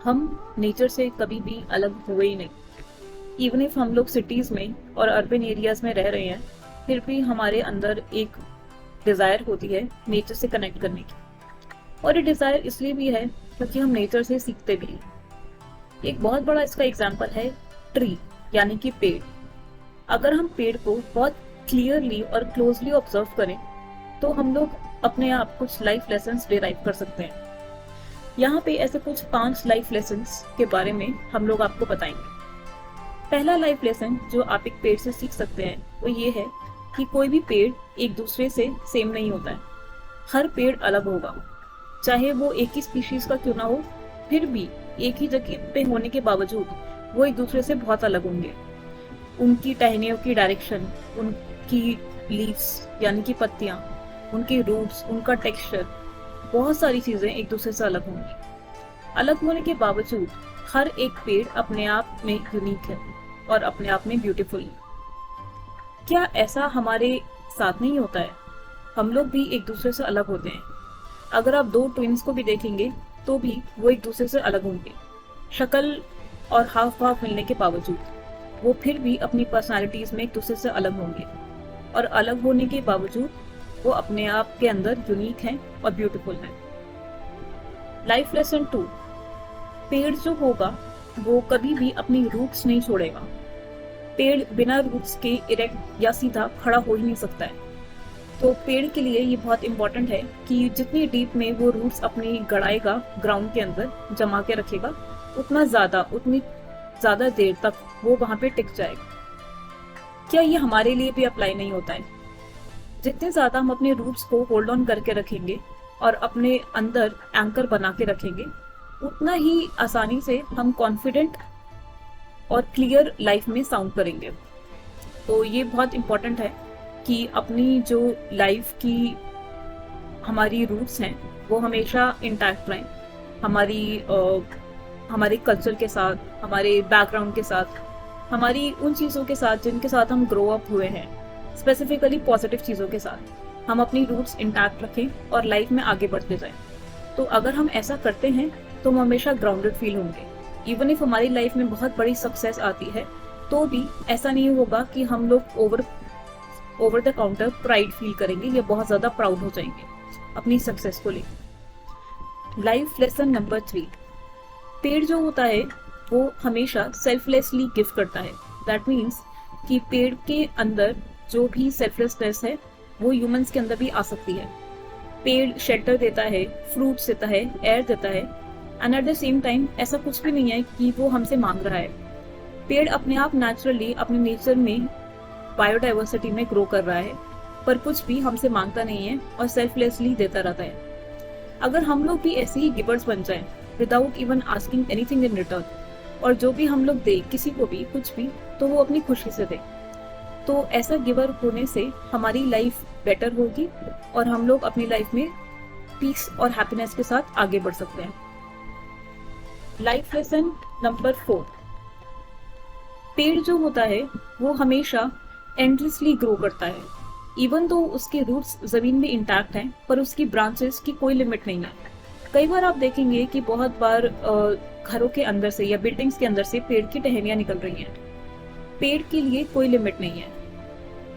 हम नेचर से कभी भी अलग हुए ही नहीं। इवन इफ हम लोग सिटीज़ में और अर्बन एरियाज में रह रहे हैं, फिर भी हमारे अंदर एक डिज़ायर होती है नेचर से कनेक्ट करने की। और ये डिज़ायर इसलिए भी है क्योंकि हम नेचर से सीखते भी हैं। एक बहुत बड़ा इसका एग्जाम्पल है ट्री, यानी कि पेड़। अगर हम पेड़ को बहुत क्लियरली और क्लोजली ऑब्जर्व करें तो हम लोग अपने आप कुछ लाइफ लेसन्स डिराइव कर सकते हैं। यहाँ पे ऐसे कुछ 5 लाइफ लेसन्स के बारे में हम लोग आपको बताएंगे। पहला लाइफ लेसन जो आप एक पेड़ से सीख सकते हैं वो ये है कि कोई भी पेड़ एक दूसरे से सेम नहीं होता है। हर पेड़ अलग होगा, चाहे वो एक ही स्पीशीज का क्यों ना हो, फिर भी एक ही जगह पे होने के बावजूद वो एक दूसरे से बहुत अलग होंगे। उनकी टहनियों की डायरेक्शन, उनकी लीव्स यानी कि पत्तियां, उनके रूट्स, उनका टेक्सचर, बहुत सारी चीजें एक दूसरे से अलग होंगी। अलग होने के बावजूद हर एक पेड़ अपने आप में यूनिक है और अपने आप में ब्यूटीफुल है। क्या ऐसा हमारे साथ नहीं होता है? हम लोग भी एक दूसरे से अलग होते हैं। अगर आप 2 ट्विंस को भी देखेंगे तो भी वो एक दूसरे से अलग होंगे। शक्ल और हाव भाव मिलने के बावजूद वो फिर भी अपनी पर्सनालिटीज में एक दूसरे से अलग होंगे, और अलग होने के बावजूद वो अपने आप के अंदर यूनिक हैं और ब्यूटीफुल हैं। लाइफ लेसन 2, पेड़ जो होगा वो कभी भी अपनी रूट्स नहीं छोड़ेगा। पेड़ बिना रूट्स के इरेक्ट या सीधा खड़ा हो ही नहीं सकता है। तो पेड़ के लिए ये बहुत इंपॉर्टेंट है कि जितनी डीप में वो रूट्स अपनी गड़ाएगा, ग्राउंड के अंदर जमा के रखेगा, उतनी ज्यादा देर तक वो वहां पे टिक जाएगा। क्या ये हमारे लिए भी अप्लाई नहीं होता है? जितने ज्यादा हम अपने रूट्स को होल्ड ऑन करके रखेंगे और अपने अंदर एंकर बना के रखेंगे, उतना ही आसानी से हम कॉन्फिडेंट और क्लियर लाइफ में साउंड करेंगे। तो ये बहुत इम्पोर्टेंट है कि अपनी जो लाइफ की हमारी रूट्स हैं वो हमेशा इंटैक्ट रहें, हमारे कल्चर के साथ, हमारे बैकग्राउंड के साथ, हमारी उन चीज़ों के साथ जिनके साथ हम ग्रो अप हुए हैं, स्पेसिफिकली पॉजिटिव चीज़ों के साथ हम अपनी रूट्स इंटैक्ट रखें और लाइफ में आगे बढ़ते जाएं। तो अगर हम ऐसा करते हैं तो हम हमेशा ग्राउंडेड फील होंगे। इवन इफ हमारी लाइफ में बहुत बड़ी सक्सेस आती है तो भी ऐसा नहीं होगा कि हम लोग over the counter pride feel करेंगे या बहुत ज़्यादा प्राउड हो जाएंगे अपनी सक्सेस को लेकर। लाइफ लेसन नंबर 3, पेड़ जो होता है वो हमेशा सेल्फलेसली गिव करता है। दैट मीन्स कि पेड़ के अंदर जो भी सेल्फलेसनेस है वो ह्यूमंस के अंदर भी आ सकती है। पेड़ शेल्टर देता है, फ्रूट्स देता है, एयर देता है, and at the same time ऐसा कुछ भी नहीं है कि वो हमसे मांग रहा है। पेड़ अपने आप नेचुरली अपने नेचर में बायोडाइवर्सिटी में ग्रो कर रहा है, पर कुछ भी हमसे मांगता नहीं है और सेल्फलेसली देता रहता है। अगर हम लोग भी ऐसे ही गिवर्स बन जाएं without even asking anything in return, और जो भी हम लोग दे किसी को भी कुछ भी, तो वो अपनी खुशी से दे, तो ऐसा गिवर होने से हमारी लाइफ बेटर होगी और हम लोग अपनी लाइफ में पीस और हैप्पीनेस के साथ आगे बढ़ सकते हैं। लाइफ लेसन नंबर 4, पेड़ जो होता है वो हमेशा एंडलेसली ग्रो करता है। इवन तो उसके रूट्स जमीन में इंटैक्ट हैं, पर उसकी ब्रांचेस की कोई लिमिट नहीं है। कई बार आप देखेंगे कि बहुत बार घरों के अंदर से या बिल्डिंग्स के अंदर से पेड़ की टहनियां निकल रही हैं। पेड़ के लिए कोई लिमिट नहीं है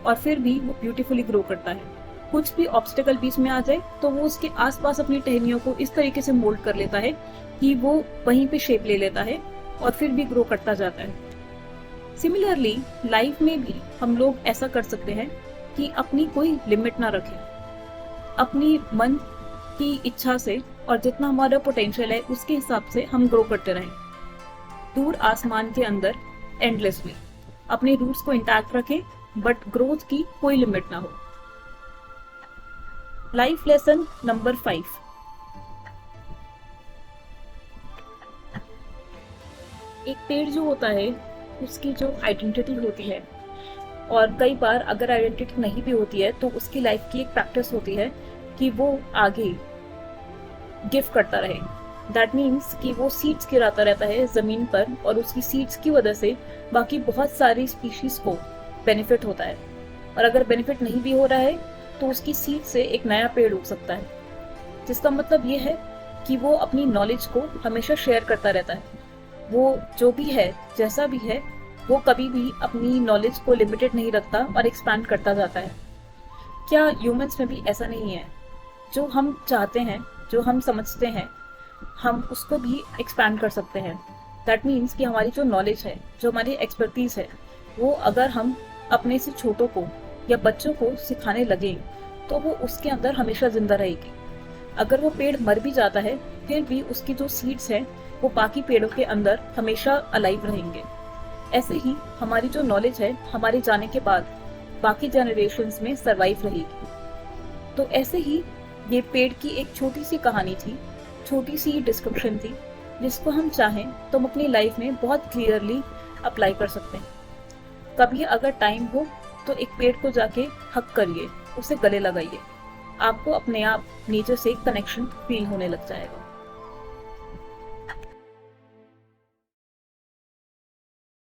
और फिर भी वो ब्यूटीफुली ग्रो करता है। कुछ भी ऑब्स्टेकल बीच में आ जाए तो वो उसके आसपास अपनी टहनियों को इस तरीके से मोल्ड कर लेता है कि वो वहीं पे शेप ले लेता है और फिर भी ग्रो करता जाता है। सिमिलरली लाइफ में भी हम लोग ऐसा कर सकते हैं कि अपनी कोई लिमिट ना रखें, अपनी मन की इच्छा से और जितना हमारा पोटेंशियल है उसके हिसाब से हम ग्रो करते रहें, दूर आसमान के अंदर एंडलेसली। अपने रूट्स को इंटैक्ट रखें बट ग्रोथ की कोई लिमिट ना हो। लाइफ लेसन नंबर 5, एक पेड़ जो होता है उसकी जो आइडेंटिटी होती है, और कई बार अगर आइडेंटिटी नहीं भी होती है तो उसकी लाइफ की एक प्रैक्टिस होती है कि वो आगे गिव करता रहे। दैट मीन्स कि वो सीड्स गिराता रहता है जमीन पर, और उसकी सीड्स की वजह से बाकी बहुत सारी स्पीशीज को बेनिफिट होता है, और अगर बेनिफिट नहीं भी हो रहा है तो उसकी सीड से एक नया पेड़ उग सकता है। जिसका मतलब ये है कि वो अपनी नॉलेज को हमेशा शेयर करता रहता है। वो जो भी है, जैसा भी है, वो कभी भी अपनी नॉलेज को लिमिटेड नहीं रखता और एक्सपैंड करता जाता है। क्या ह्यूमंस में भी ऐसा नहीं है? जो हम चाहते हैं, जो हम समझते हैं, हम उसको भी एक्सपैंड कर सकते हैं। दैट मीन्स कि हमारी जो नॉलेज है, जो हमारी एक्सपर्टीज है, वो अगर हम अपने से छोटों को या बच्चों को सिखाने लगे तो वो उसके अंदर हमेशा जिंदा रहेगी। अगर वो पेड़ मर भी जाता है फिर भी उसकी जो सीड्स हैं वो बाकी पेड़ों के अंदर हमेशा अलाइव रहेंगे। ऐसे ही हमारी जो नॉलेज है हमारे जाने के बाद बाकी जनरेशन्स में सरवाइव रहेगी। तो ऐसे ही ये पेड़ की एक छोटी सी कहानी थी, छोटी सी डिस्क्रिप्शन थी, जिसको हम चाहें तो हम अपनी लाइफ में बहुत क्लियरली अप्लाई कर सकते हैं। कभी अगर टाइम हो तो एक पेड़ को जाके हक करिए, उसे गले लगाइए, आपको अपने आप नेचर से कनेक्शन फील होने लग जाएगा।